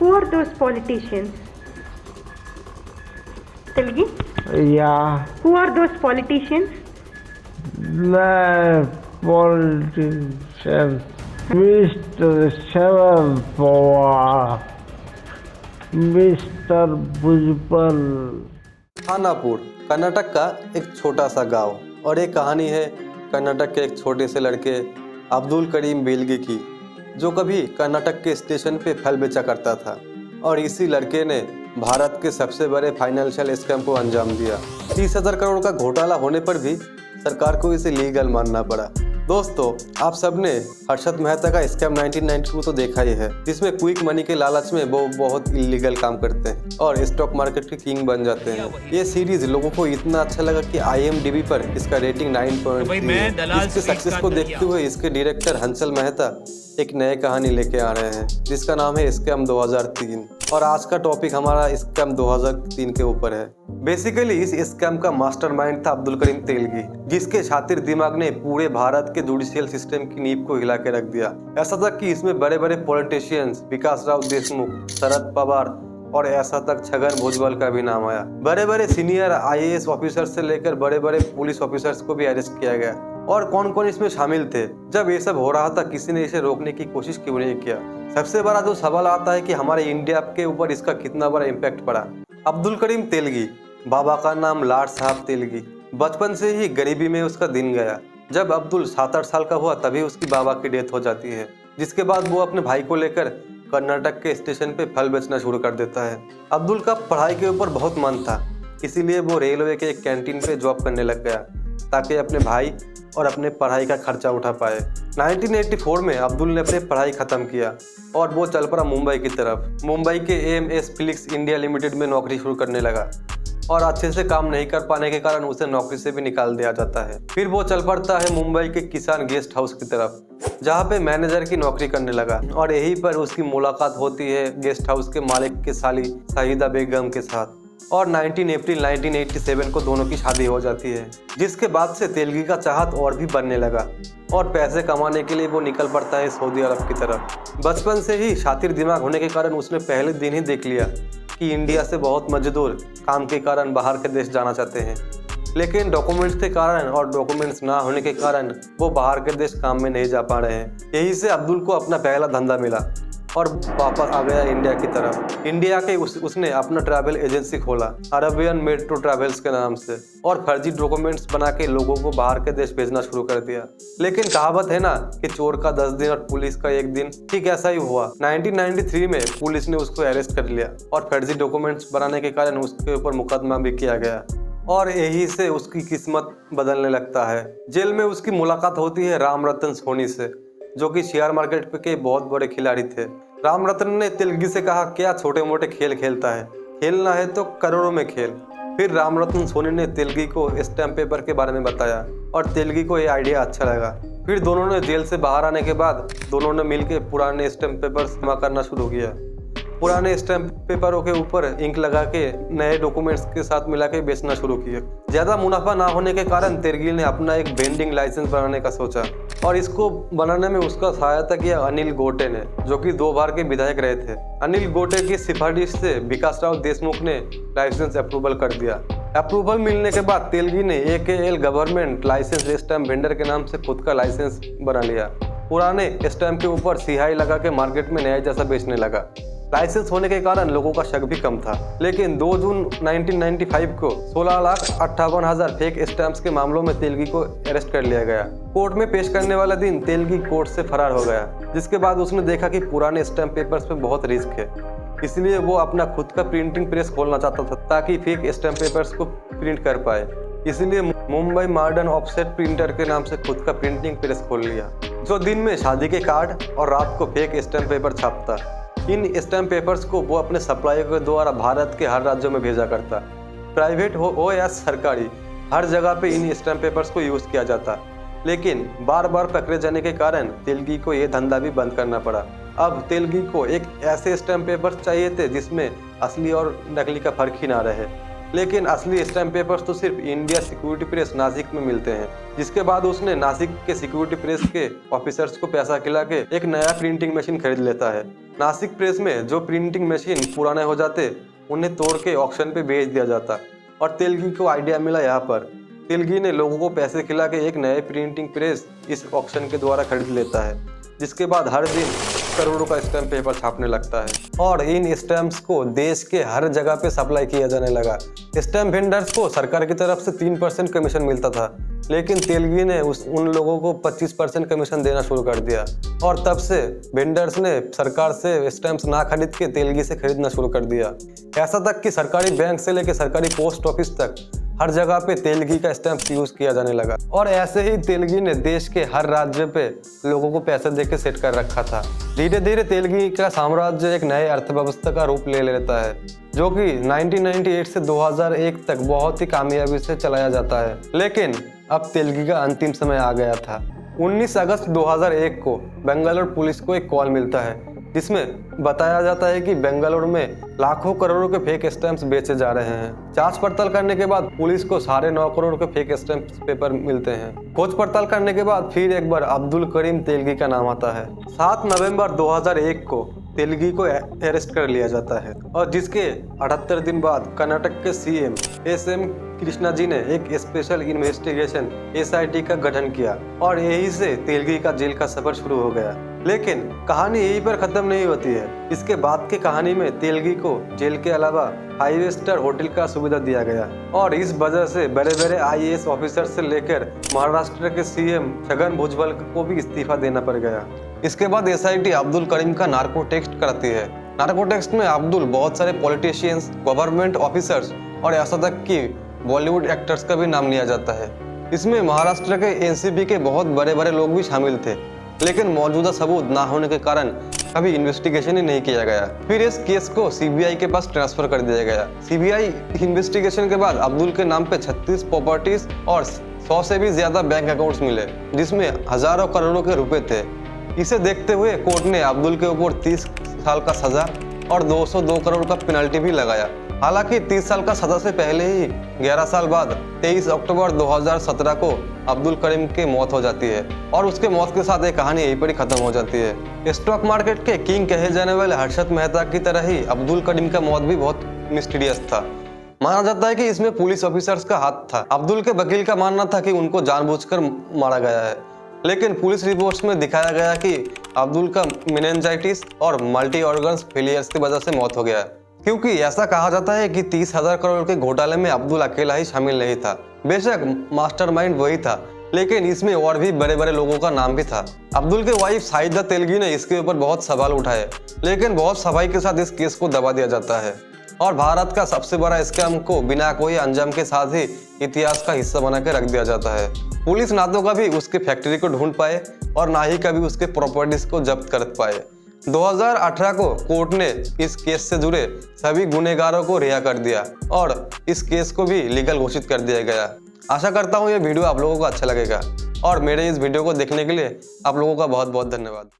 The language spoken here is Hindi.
Who are those politicians? Telgi? Yeah, Who are those politicians? the politicians, Mr. Sharad Pawar, Mr. Bhujbal. Khanapur Karnataka का एक छोटा सा गांव और ये कहानी है कर्नाटक के एक छोटे से लड़के अब्दुल करीम बेलगी की, जो कभी कर्नाटक के स्टेशन पे फल बेचा करता था और इसी लड़के ने भारत के सबसे बड़े फाइनेंशियल स्कैम को अंजाम दिया। 30,000 करोड़ का घोटाला होने पर भी सरकार को इसे लीगल मानना पड़ा। दोस्तों, आप सबने हर्षद मेहता का स्कैम 1992 तो देखा ही है, जिसमें क्विक मनी के लालच में वो बहुत इलीगल काम करते हैं और स्टॉक मार्केट के किंग बन जाते हैं। ये सीरीज लोगों को इतना अच्छा लगा कि IMDb पर इसका रेटिंग 9.3 है। इसके सक्सेस को देखते हुए इसके डायरेक्टर हंसल मेहता एक नई कहानी लेके आ रहे हैं, जिसका नाम है स्कैम 2003 और आज का टॉपिक हमारा स्कैम 2003 के ऊपर है। बेसिकली इस स्कैम का मास्टरमाइंड था अब्दुल करीम तेलगी, जिसके शातिर दिमाग ने पूरे भारत के जुडिशियल सिस्टम की नींव को हिला के रख दिया। ऐसा तक कि इसमें बड़े बड़े पॉलिटिशियंस विकास राव देशमुख, शरद पवार और ऐसा तक छगन भुजबल का भी नाम आया। बड़े बड़े सीनियर IAS ऑफिसर से लेकर बड़े बड़े पुलिस ऑफिसर्स को भी अरेस्ट किया गया। और कौन कौन इसमें शामिल थे? जब ये सब हो रहा था, किसी ने इसे रोकने की कोशिश क्यों नहीं किया? सबसे बड़ा जो सवाल आता है कि हमारे इंडिया के ऊपर इसका कितना बड़ा इम्पैक्ट पड़ा। अब्दुल करीम तेलगी, बाबा का नाम लाट साहब तेलगी। बचपन से ही गरीबी में उसका दिन गया। जब अब्दुल 7-8 साल का हुआ तभी उसकी बाबा की डेथ हो जाती है, जिसके बाद वो अपने भाई को लेकर कर्नाटक के स्टेशन पे फल बेचना शुरू कर देता है। अब्दुल का पढ़ाई के ऊपर बहुत मन था, इसीलिए वो रेलवे के एक कैंटीन पे जॉब करने लग गया ताकि अपने भाई और अपने पढ़ाई का खर्चा उठा पाए। 1984 में अब्दुल ने अपनी पढ़ाई खत्म किया और वो चल पड़ा मुंबई की तरफ। मुंबई के AMS फिलिक्स इंडिया लिमिटेड में नौकरी शुरू करने लगा और अच्छे से काम नहीं कर पाने के कारण उसे नौकरी से भी निकाल दिया जाता है। फिर वो चल पड़ता है मुंबई के किसान गेस्ट हाउस की तरफ, जहाँ पे मैनेजर की नौकरी करने लगा और यहीं पर उसकी मुलाकात होती है गेस्ट हाउस के मालिक के साली शाहिदा बेगम के साथ और 19 अप्रैल 1987 को दोनों की शादी हो जाती है, जिसके बाद से तेलगी का चाहत और भी बढ़ने लगा और पैसे कमाने के लिए वो निकल पड़ता है सऊदी अरब की तरफ। बचपन से ही शातिर दिमाग होने के कारण उसने पहले दिन ही देख लिया कि इंडिया से बहुत मजदूर काम के कारण बाहर के देश जाना चाहते हैं, लेकिन डॉक्यूमेंट्स के कारण और डॉक्यूमेंट्स ना होने के कारण वो बाहर के देश काम में नहीं जा पा रहे हैं। यही से अब्दुल को अपना पहला धंधा मिला और वापस आ गया इंडिया की तरफ। इंडिया के उसने अपना ट्रैवल एजेंसी खोला अरेबियन मेट्रो ट्रैवल्स के नाम से और फर्जी डॉक्यूमेंट्स बना के लोगों को बाहर के देश भेजना शुरू कर दिया। लेकिन कहावत है ना कि चोर का 10 दिन और पुलिस का 1 दिन, ठीक ऐसा ही हुआ। 1993 में पुलिस ने उसको अरेस्ट कर लिया और फर्जी डॉक्यूमेंट्स बनाने के कारण उसके ऊपर मुकदमा भी किया गया और यही से उसकी किस्मत बदलने लगता है। जेल में उसकी मुलाकात होती है राम रतन सोनी से, जो कि शेयर मार्केट के बहुत बड़े खिलाड़ी थे। राम रतन ने तेलगी से कहा, क्या छोटे मोटे खेल खेलता है, खेलना है तो करोड़ों में खेल। फिर राम रतन सोनी ने तेलगी को स्टैम्प पेपर के बारे में बताया और तेलगी को ये आइडिया अच्छा लगा। फिर दोनों ने जेल से बाहर आने के बाद दोनों ने मिलकर पुराने स्टैम्प पेपर जमा करना शुरू किया। पुराने स्टैम्प पेपरों के ऊपर इंक लगा के नए डॉक्यूमेंट्स के साथ मिला के बेचना शुरू किया। ज़्यादा मुनाफा ना होने के कारण तेलगी ने अपना एक वेंडिंग लाइसेंस बनाने का सोचा और इसको बनाने में उसका सहायता किया अनिल गोटे ने, जो कि 2 बार के विधायक रहे थे। अनिल गोटे की सिफारिश से विकास राव देशमुख ने लाइसेंस अप्रूवल कर दिया। अप्रूवल मिलने के बाद तेलगी ने AKL government licence stamp vendor के नाम से खुद का लाइसेंस बना लिया। पुराने स्टैम्प के ऊपर सिहाई लगा के मार्केट में नया जैसा बेचने लगा। लाइसेंस होने के कारण लोगों का शक भी कम था। लेकिन 2 जून 1995 को 16,58,000 फेक स्टैम्प्स के मामलों में तेलगी को अरेस्ट कर लिया गया। कोर्ट में पेश करने वाला दिन तेलगी कोर्ट से फरार हो गया, जिसके बाद उसने देखा कि पुराने स्टैम्प पेपर्स पे बहुत रिस्क है, इसलिए वो अपना खुद का प्रिंटिंग प्रेस खोलना चाहता था ताकि फेक स्टैम्प पेपर्स को प्रिंट कर पाए। इसलिए मुंबई मॉडर्न ऑफसेट प्रिंटर के नाम से खुद का प्रिंटिंग प्रेस खोल लिया, जो दिन में शादी के कार्ड और रात को फेक स्टैम्प पेपर छापता। इन स्टैम्प पेपर्स को वो अपने सप्लायर के द्वारा भारत के हर राज्यों में भेजा करता। प्राइवेट हो या सरकारी, हर जगह पे इन स्टैम्प पेपर्स को यूज़ किया जाता। लेकिन बार बार पकड़े जाने के कारण तेलगी को ये धंधा भी बंद करना पड़ा। अब तेलगी को एक ऐसे स्टैम्प पेपर्स चाहिए थे जिसमें असली और नकली का फर्क ही ना रहे। लेकिन असली स्टैम्प पेपर्स तो सिर्फ इंडिया सिक्योरिटी प्रेस नासिक में मिलते हैं। जिसके बाद उसने नासिक के सिक्योरिटी प्रेस के ऑफिसर्स को पैसा खिला के एक नया प्रिंटिंग मशीन खरीद लेता है। नासिक प्रेस में जो प्रिंटिंग मशीन पुराने हो जाते उन्हें तोड़ के ऑक्शन पे बेच दिया जाता और तेलगी को आइडिया मिला यहाँ पर। तेलगी ने लोगों को पैसे खिला के एक नए प्रिंटिंग प्रेस इस ऑक्शन के द्वारा खरीद लेता है, जिसके बाद हर दिन करोड़ों का स्टैम्प पेपर छापने लगता है और इन स्टैम्प्स को देश के हर जगह पे सप्लाई किया जाने लगा। स्टैम्प वेंडर्स को सरकार की तरफ से 3% कमीशन मिलता था, लेकिन तेलगी ने उन लोगों को 25% कमीशन देना शुरू कर दिया और तब से वेंडर्स ने सरकार से स्टैम्प्स ना खरीद के तेलगी से खरीदना शुरू कर दिया। ऐसा तक कि सरकारी बैंक से लेकर सरकारी पोस्ट ऑफिस तक हर जगह पे तेलगी का स्टैम्प यूज किया जाने लगा और ऐसे ही तेलगी ने देश के हर राज्य पे लोगों को पैसे देके सेट कर रखा था। धीरे धीरे तेलगी का साम्राज्य एक नए अर्थव्यवस्था का रूप ले लेता है, जो कि 1998 से 2001 तक बहुत ही कामयाबी से चलाया जाता है। लेकिन अब तेलगी का अंतिम समय आ गया था। 19 अगस्त 2001 को बेंगलुरु पुलिस को एक कॉल मिलता है, जिसमें बताया जाता है कि बेंगलुरु में लाखों करोड़ों के फेक स्टैम्प्स बेचे जा रहे हैं। जांच पड़ताल करने के बाद पुलिस को 9.5 करोड़ के फेक स्टैम्प पेपर मिलते हैं। खोज पड़ताल करने के बाद फिर एक बार अब्दुल करीम तेलगी का नाम आता है। 7 नवंबर 2001 को तेलगी को अरेस्ट कर लिया जाता है और जिसके 78 दिन बाद कर्नाटक के सीएम एस.एम. कृष्णा जी ने एक स्पेशल इन्वेस्टिगेशन SIT का गठन किया और यही से तेलगी का जेल का सफर शुरू हो गया। लेकिन कहानी यहीं पर खत्म नहीं होती है। इसके बाद की कहानी में तेलगी को जेल के अलावा 5 स्टार होटल का सुविधा दिया गया और इस वजह से बड़े बड़े IAS ऑफिसर से लेकर महाराष्ट्र के CM छगन भुजबल को भी इस्तीफा देना पड़ गया। इसके बाद SIT अब्दुल करीम का नार्को टेस्ट कराती है। नार्को टेस्ट में अब्दुल बहुत सारे पॉलिटिशियंस, गवर्नमेंट ऑफिसर्स और यहाँ तक कि बॉलीवुड एक्टर्स का भी नाम लिया जाता है। इसमें महाराष्ट्र के NCP के बहुत बड़े बड़े लोग भी शामिल थे, लेकिन मौजूदा सबूत ना होने के कारण कभी इन्वेस्टिगेशन ही नहीं किया गया। फिर इस केस को CBI के पास ट्रांसफर कर दिया गया। CBI इन्वेस्टिगेशन के बाद अब्दुल के नाम पे 36 प्रॉपर्टीज और 100 से भी ज्यादा बैंक अकाउंट्स मिले, जिसमें हजारों करोड़ों के रुपए थे। इसे देखते हुए कोर्ट ने अब्दुल के ऊपर 30 साल का सजा और 202 करोड़ का पेनल्टी भी लगाया। हालांकि 30 साल का सजा से पहले ही 11 साल बाद 23 अक्टूबर 2017 को अब्दुल करीम की मौत हो जाती है और उसके मौत के साथ एक कहानी यहीं पर ही खत्म हो जाती है। स्टॉक मार्केट के किंग कहे जाने वाले हर्षद मेहता की तरह ही अब्दुल करीम का मौत भी बहुत मिस्टीरियस था। माना जाता है कि इसमें पुलिस ऑफिसर्स का हाथ था। अब्दुल के वकील का मानना था कि उनको जानबूझकर मारा गया है, लेकिन पुलिस रिपोर्ट्स में दिखाया गया कि अब्दुल का मेनिंजाइटिस और मल्टी ऑर्गन्स फेलियर्स की वजह से मौत हो गया, क्योंकि ऐसा कहा जाता है कि 30,000 करोड़ के घोटाले में अब्दुल अकेला ही शामिल नहीं था। बेशक मास्टरमाइंड वही था, लेकिन इसमें और भी बड़े बड़े लोगों का नाम भी था। अब्दुल के वाइफ शाहिदा तेलगी ने इसके ऊपर बहुत सवाल उठाए, लेकिन बहुत सफाई के साथ इस केस को दबा दिया जाता है और भारत का सबसे बड़ा स्कैम को बिना कोई अंजाम के साथ ही इतिहास का हिस्सा बना के रख दिया जाता है। पुलिस ना तो कभी उसके फैक्ट्री को ढूंढ पाए और ना ही कभी उसके प्रॉपर्टीज को जब्त कर पाए। 2018 को कोर्ट ने इस केस से जुड़े सभी गुनहगारों को रिहा कर दिया और इस केस को भी लीगल घोषित कर दिया गया। आशा करता हूँ ये वीडियो आप लोगों को अच्छा लगेगा और मेरे इस वीडियो को देखने के लिए आप लोगों का बहुत बहुत धन्यवाद।